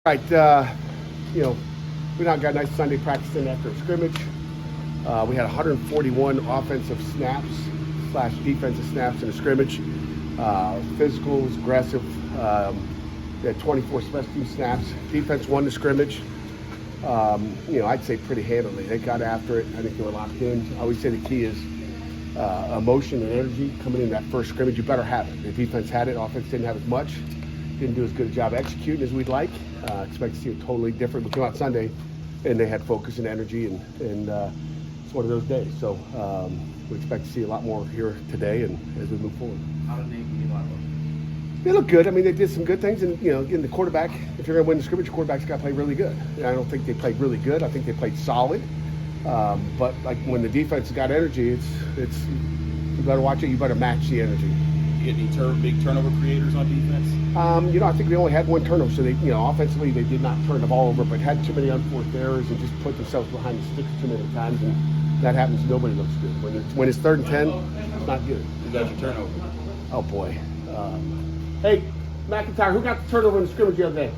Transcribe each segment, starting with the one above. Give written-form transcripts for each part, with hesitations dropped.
Right, you know, we now got a nice Sunday practice in after a scrimmage. We had 141 offensive snaps / defensive snaps in a scrimmage. Physical, was aggressive. We had 24 special team snaps. Defense won the scrimmage. I'd say pretty handily. They got after it. I think they were locked in. I always say the key is emotion and energy coming in that first scrimmage. You better have it. The defense had it. Offense didn't have as much. Didn't do as good a job executing as we'd like. Expect to see it totally different. We came out Sunday, and they had focus and energy, and it's one of those days. So we expect to see a lot more here today and as we move forward. How did they look? They look good. I mean, they did some good things, and again, the quarterback. If you're going to win the scrimmage, your quarterback's got to play really good. I don't think they played really good. I think they played solid. But like when the defense got energy, it's you better watch it. You better match the energy. You get any big turnover creators on defense? I think they only had one turnover, so they, offensively they did not turn the ball over, but had too many unforced errors and just put themselves behind the sticks too many times, and that happens. Nobody looks good when it's 3rd and 10. It's not good. Who got your turnover? Oh boy. Hey, McIntyre, who got the turnover in the scrimmage the other day?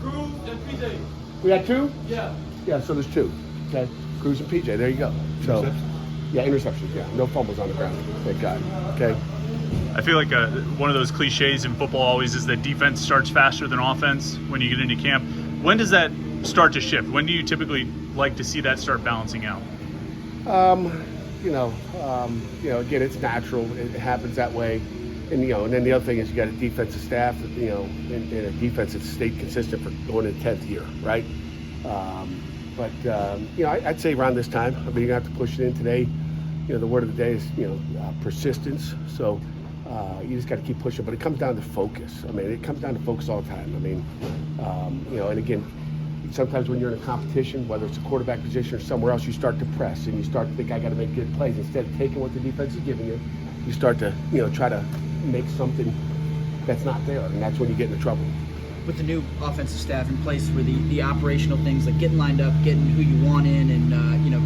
Cruz and PJ. We had 2? Yeah. Yeah, so there's 2. Okay, Cruz and PJ. There you go. So, yeah, interceptions. Yeah, no fumbles on the ground. Thank God. Okay. I feel like one of those cliches in football always is that defense starts faster than offense when you get into camp. When does that start to shift? When do you typically like to see that start balancing out? Again, it's natural. It happens that way. And then the other thing is you got a defensive staff, and a defense that's stayed consistent for going in 10th year, right? I'd say around this time. I mean, you're going to have to push it in today. The word of the day is, persistence. So you just got to keep pushing. But it comes down to focus. I mean, it comes down to focus all the time. I mean, and again, sometimes when you're in a competition, whether it's a quarterback position or somewhere else, you start to press and you start to think, I got to make good plays. Instead of taking what the defense is giving you, you start to, try to make something that's not there. And that's when you get into trouble. With the new offensive staff in place, where the operational things like getting lined up, getting who you want in, and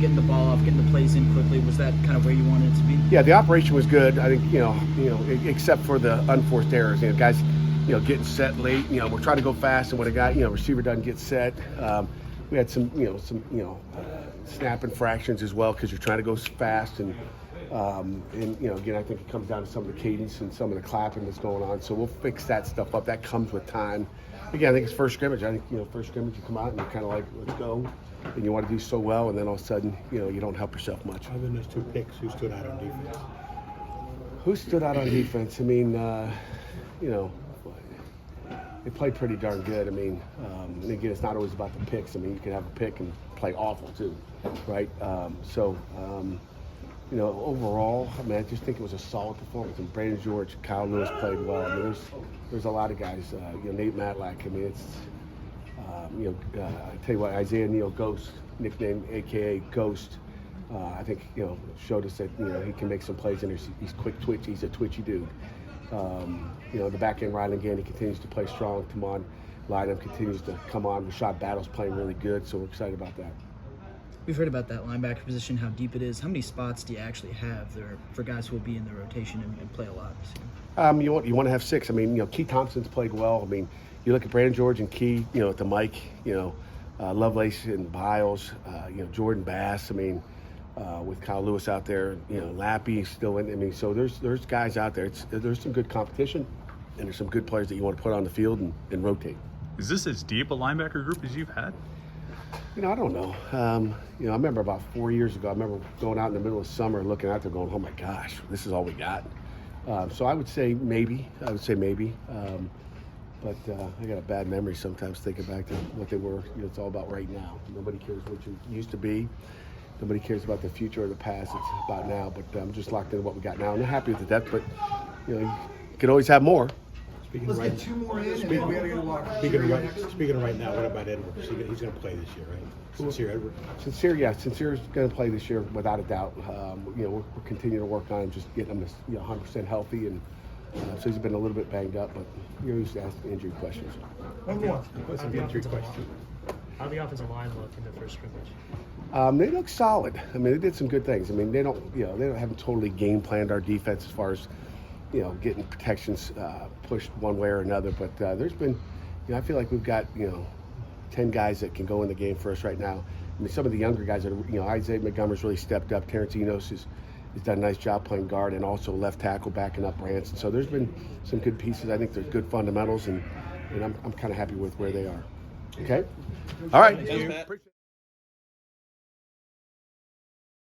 getting the ball off, getting the plays in quickly, was that kind of where you wanted it to be? Yeah, the operation was good. I think except for the unforced errors. Guys, getting set late. We're trying to go fast, and when a guy, receiver doesn't get set, we had some snap infractions as well because you're trying to go fast and. Again, I think it comes down to some of the cadence and some of the clapping that's going on. So we'll fix that stuff up. That comes with time. Again, I think it's first scrimmage. I think, first scrimmage, you come out and you're kind of like, let's go. And you want to do so well, and then all of a sudden, you don't help yourself much. Other than those 2 picks, who stood out on defense? Who stood out on defense? I mean, they played pretty darn good. I mean, and again, it's not always about the picks. I mean, you can have a pick and play awful too, right? Overall, I mean, I just think it was a solid performance. And Brandon George, Kyle Lewis played well. I mean, there's a lot of guys. Nate Matlack. I mean, it's I tell you what, Isaiah Neal Ghost, nickname AKA Ghost. I think showed us that he can make some plays, and he's quick twitch. He's a twitchy dude. The back end, Rylan Gandy continues to play strong. Tamon Lydon continues to come on. Rashad Battle's playing really good, so we're excited about that. We've heard about that linebacker position, how deep it is. How many spots do you actually have there for guys who will be in the rotation and play a lot this year? You want to have 6. I mean, Key Thompson's played well. I mean, you look at Brandon George and Key, at the Mike, Lovelace and Biles, Jordan Bass. I mean, with Kyle Lewis out there, Lappy still in. I mean, so there's guys out there. There's some good competition, and there's some good players that you want to put on the field and rotate. Is this as deep a linebacker group as you've had? I don't know. I remember about 4 years ago, I remember going out in the middle of summer and looking out there going, oh my gosh, this is all we got. So I would say maybe. But I got a bad memory sometimes thinking back to what they were. It's all about right now. Nobody cares what you used to be. Nobody cares about the future or the past. It's about now. But I'm just locked into what we got now. I'm not happy with the depth, but you could always have more. Speaking of right now, what about Edwards? He's going to play this year, right? Sincere Edwards? Sincere's going to play this year without a doubt. We're continuing to work on him, just getting him 100% healthy, and so he's been a little bit banged up, but you're used to asking injury questions. One more. What's an injury question? How the offensive line look in the first scrimmage? They look solid. I mean, they did some good things. I mean, they haven't totally game planned our defense as far as getting protections pushed one way or another. But there's been, I feel like we've got 10 guys that can go in the game for us right now. I mean, some of the younger guys that are, Isaiah Montgomery's really stepped up. Terrence Enos has done a nice job playing guard and also left tackle backing up Branson. So there's been some good pieces. I think there's good fundamentals, and I'm kind of happy with where they are. Okay? All right. Thanks, Matt.